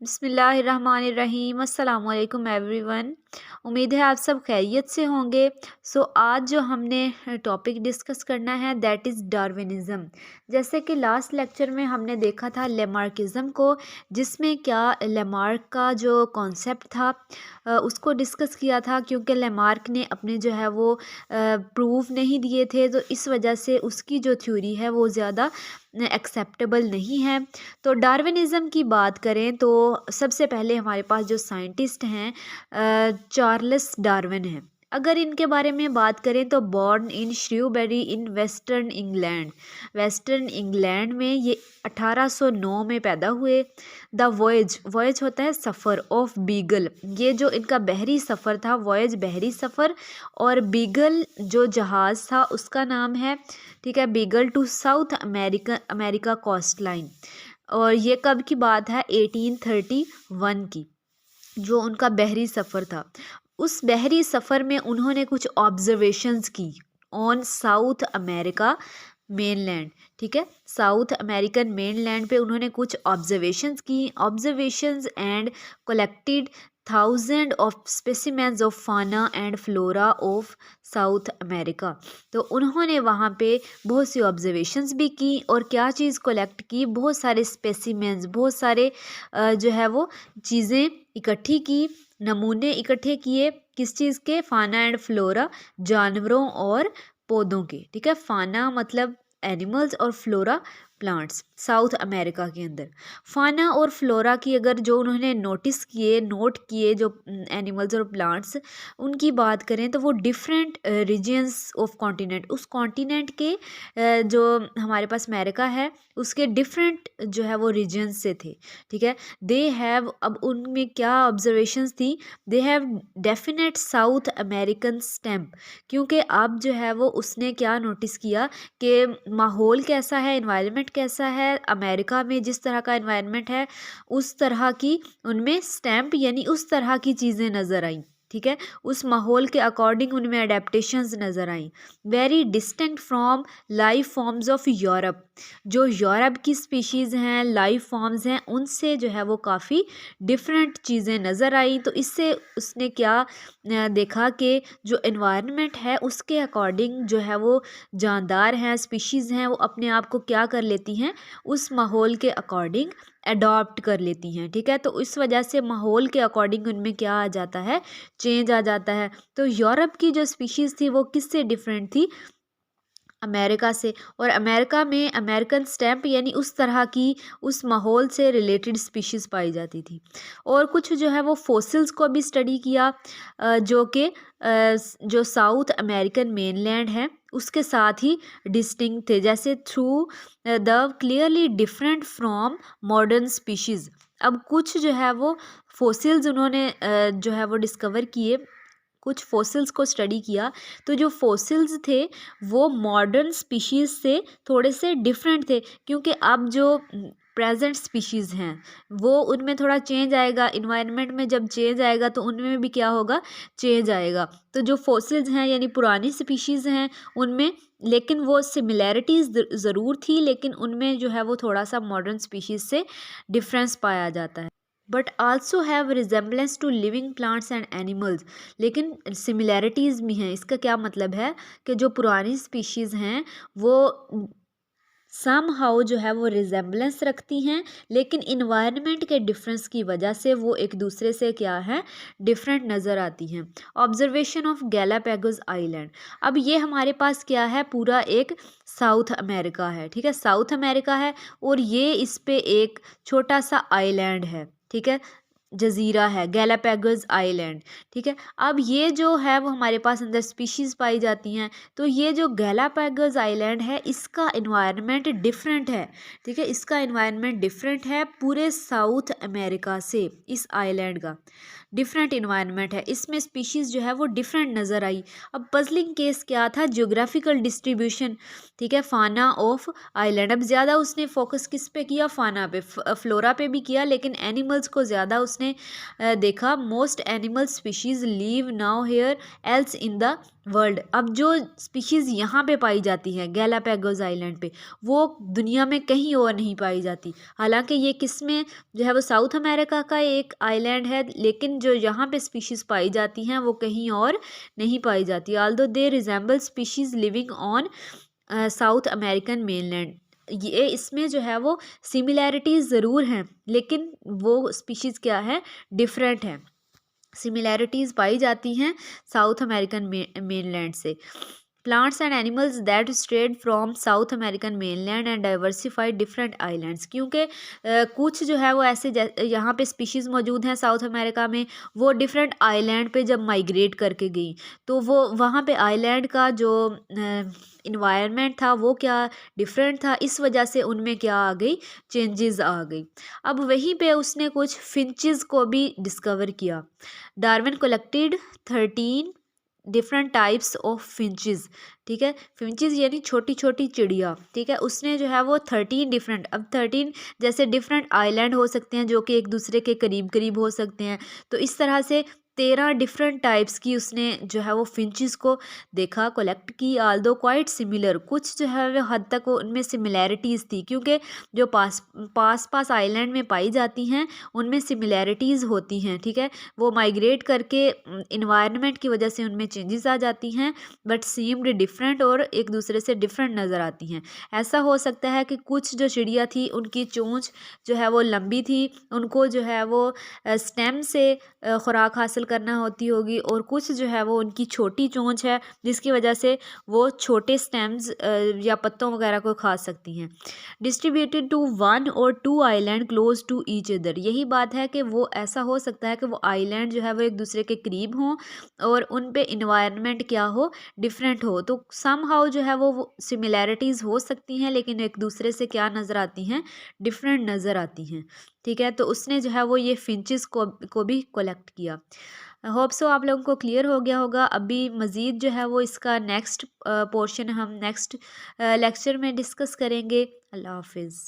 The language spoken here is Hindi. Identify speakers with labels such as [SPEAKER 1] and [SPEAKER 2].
[SPEAKER 1] बिस्मिल्लाहिर्रहमानिर्रहीम अस्सलाम वालेकुम एवरीवन। उम्मीद है आप सब खैरियत से होंगे। आज जो हमने टॉपिक डिस्कस करना है दैट इज़ डार्विनिज़म। जैसे कि लास्ट लेक्चर में हमने देखा था लेमार्किज़म को, जिसमें क्या लेमार्क का जो कॉन्सेप्ट था उसको डिस्कस किया था, क्योंकि लेमार्क ने अपने जो है वो प्रूफ नहीं दिए थे, तो इस वजह से उसकी जो थ्योरी है वो ज़्यादा एक्सेप्टेबल नहीं है। तो डार्विनिज़म की बात करें तो सबसे पहले हमारे पास जो साइंटिस्ट हैं चार्ल्स डार्विन हैं। अगर इनके बारे में बात करें तो born in Shrewsbury in western England में ये 1809 में पैदा हुए। द वॉयज होता है सफ़र ऑफ बीगल, ये जो इनका बहरी सफ़र था, वॉयज बहरी सफ़र, और बीगल जो जहाज़ था उसका नाम है, ठीक है, Beagle to South America coast line. और ये कब की बात है, 1831 की, जो उनका बहरी सफ़र था। उस बहरी सफ़र में उन्होंने कुछ ऑब्जर्वेशंस की ऑन साउथ अमेरिका मेनलैंड, ठीक है, साउथ अमेरिकन मेनलैंड पे उन्होंने कुछ observations and collected thousand of specimens of fauna and flora of South America. तो उन्होंने वहाँ पे बहुत सी ऑब्जर्वेशंस भी की और क्या चीज़ कलेक्ट की, बहुत सारे स्पेसिमेंस, बहुत सारे जो है वो चीज़ें इकट्ठी की, नमूने इकट्ठे किए, किस चीज़ के, फाना एंड फ्लोरा, जानवरों और पौधों के, ठीक है। फाना मतलब एनिमल्स और फ्लोरा प्लांट्स, साउथ अमेरिका के अंदर। फाना और फ्लोरा की अगर जो उन्होंने नोट किए जो एनिमल्स और प्लांट्स, उनकी बात करें तो वो डिफरेंट रीजन्स ऑफ कॉन्टिनेंट, उस कॉन्टिनेंट के जो हमारे पास अमेरिका है उसके डिफरेंट जो है वो रीजन्स से थे, ठीक है। दे हैव, अब उनमें क्या ऑब्जर्वेशंस थी, they have definite south American stamp, क्योंकि अब जो है वो उसने क्या नोटिस किया कि माहौल कैसा है, एनवायरनमेंट कैसा है अमेरिका में, जिस तरह का एनवायरनमेंट है उस तरह की उनमें स्टैम्प यानी उस तरह की चीज़ें नज़र आई, ठीक है, उस माहौल के अकॉर्डिंग उनमें अडेप्टेशंस नज़र आई। Very distinct from life forms of Europe, जो यूरोप की स्पीशीज़ हैं, लाइफ फॉर्म्स हैं, उनसे जो है वो काफ़ी डिफरेंट चीज़ें नज़र आई। तो इससे उसने क्या देखा कि जो एनवायरनमेंट है उसके अकॉर्डिंग जो है वो जानदार हैं, स्पीशीज़ हैं, वो अपने आप को क्या कर लेती हैं, उस माहौल के अकॉर्डिंग अडॉप्ट कर लेती हैं, ठीक है। तो इस वजह से माहौल के अकॉर्डिंग उनमें क्या आ जाता है, चेंज आ जाता है। तो यूरोप की जो स्पीशीज़ थी वो किससे डिफरेंट थी, अमेरिका से। और अमेरिका में अमेरिकन स्टैम्प यानी उस तरह की, उस माहौल से रिलेटेड स्पीशीज़ पाई जाती थी। और कुछ जो है वो फॉसिल्स को भी स्टडी किया, जो कि जो साउथ अमेरिकन मेनलैंड है उसके साथ ही डिस्टिंक्ट थे, जैसे through the clearly different from modern species. अब कुछ जो है वो फॉसिल्स उन्होंने जो है वो डिस्कवर किए, कुछ फॉसिल्स को स्टडी किया, तो जो फॉसिल्स थे वो मॉडर्न स्पीशीज़ से थोड़े से डिफरेंट थे, क्योंकि अब जो प्रेजेंट स्पीशीज़ हैं वो उनमें थोड़ा चेंज आएगा, इन्वायरमेंट में जब चेंज आएगा तो उनमें भी क्या होगा, चेंज आएगा। तो जो फॉसिल्स हैं यानी पुरानी स्पीशीज़ हैं उनमें, लेकिन वो सिमिलैरिटीज़ ज़रूर थी, लेकिन उनमें जो है वो थोड़ा सा मॉडर्न स्पीशीज़ से डिफरेंस पाया जाता है। But also have resemblance to living plants and animals, लेकिन सिमिलैरिटीज़ भी हैं। इसका क्या मतलब है कि जो पुरानी स्पीशीज़ हैं वो सम हाउ जो है वो रिजेम्बलेंस रखती हैं, लेकिन इन्वायरमेंट के डिफरेंस की वजह से वो एक दूसरे से क्या है, डिफरेंट नज़र आती हैं। ऑब्जर्वेशन ऑफ गैलापागोस आइलैंड, अब ये हमारे पास क्या है, पूरा एक साउथ अमेरिका है, ठीक है, साउथ अमेरिका है, और ये इस पे एक छोटा सा आइलैंड है, ठीक है, जजीरा है, गैलापागोस आइलैंड, ठीक है। अब ये जो है वो हमारे पास अंदर स्पीशीज़ पाई जाती हैं, तो ये जो गैलापागोस आइलैंड है इसका इन्वायरमेंट डिफरेंट है, ठीक है, इसका इन्वायरमेंट डिफरेंट है पूरे साउथ अमेरिका से। इस आइलैंड का डिफरेंट इन्वायरमेंट है, इसमें स्पीशीज़ जो है वो डिफरेंट नज़र आई। अब पजलिंग केस क्या था, ज्योग्राफिकल डिस्ट्रीब्यूशन, ठीक है, फाना ऑफ आइलैंड। अब ज़्यादा उसने फोकस किस पे किया, फाना पे, फ्लोरा पे भी किया, लेकिन एनिमल्स को ज़्यादा उसने देखा। Most animal species leave now here else in the world. अब जो स्पीशीज़ यहाँ पे पाई जाती हैं गैलापैगोस आइलैंड पे, वो दुनिया में कहीं और नहीं पाई जाती। हालांकि ये किस में जो है वो साउथ अमेरिका का एक आइलैंड है, लेकिन जो यहाँ पे स्पीशीज़ पाई जाती हैं वो कहीं और नहीं पाई जाती। Aldous they resemble species living on south American mainland, ये इसमें जो है वो सिमिलैरिटीज़ ज़रूर हैं, लेकिन वो स्पीशीज़ क्या है, डिफरेंट है। सिमिलैरिटीज़ पाई जाती हैं साउथ अमेरिकन मेनलैंड से। Plants and animals that strayed from south American mainland and diversified different islands, क्योंकि कुछ जो है वो ऐसे यहाँ पे स्पीशीज़ मौजूद हैं साउथ अमेरिका में, वो डिफरेंट आइलैंड पे जब माइग्रेट करके गई तो वो वहाँ पे आइलैंड का जो इन्वायरमेंट था वो क्या डिफरेंट था, इस वजह से उनमें क्या आ गई, चेंजेस आ गई। अब वहीं पे उसने कुछ फिंचेस को भी डिस्कवर किया। Darwin collected 13 different types of finches, ठीक है, फिंचेस यानी छोटी छोटी चिड़िया, ठीक है, उसने जो है वो 13 डिफरेंट, अब 13 जैसे डिफरेंट आइलैंड हो सकते हैं जो कि एक दूसरे के करीब करीब हो सकते हैं, तो इस तरह से 13 डिफरेंट टाइप्स की उसने जो है वो फिंचेस को देखा, कलेक्ट की। आल्दो क्वाइट सिमिलर, कुछ जो है वो हद तक वो उनमें सिमिलैरिटीज़ थी, क्योंकि जो पास पास आइलैंड में पाई जाती हैं उनमें सिमिलैरिटीज़ होती हैं, ठीक है, वो माइग्रेट करके इन्वायरमेंट की वजह से उनमें चेंजेस आ जाती हैं, बट सीम्ड डिफरेंट और एक दूसरे से डिफरेंट नज़र आती हैं। ऐसा हो सकता है कि कुछ जो चिड़िया थी उनकी चोंच जो है वो लंबी थी, उनको जो है वो स्टेम से खुराक हासिल करना होती होगी, और कुछ जो है वो उनकी छोटी चोंच है जिसकी वजह से वो छोटे स्टेम्स या पत्तों वगैरह को खा सकती हैं। डिस्ट्रीब्यूटेड टू 1 और 2 island close to each other, यही बात है कि वो ऐसा हो सकता है कि वो आइलैंड जो है वो एक दूसरे के करीब हों और उन पे इन्वायरमेंट क्या हो, डिफरेंट हो, तो सम हाउ जो है वो सिमिलैरिटीज़ हो सकती हैं, लेकिन एक दूसरे से क्या नज़र आती हैं, डिफरेंट नज़र आती हैं, ठीक है। तो उसने जो है वो ये फिंचेस को भी कलेक्ट किया। होप सो आप लोगों को क्लियर हो गया होगा। अभी मज़ीद जो है वो इसका नेक्स्ट पोर्शन हम नेक्स्ट लेक्चर में डिस्कस करेंगे। अल्लाह हाफिज़।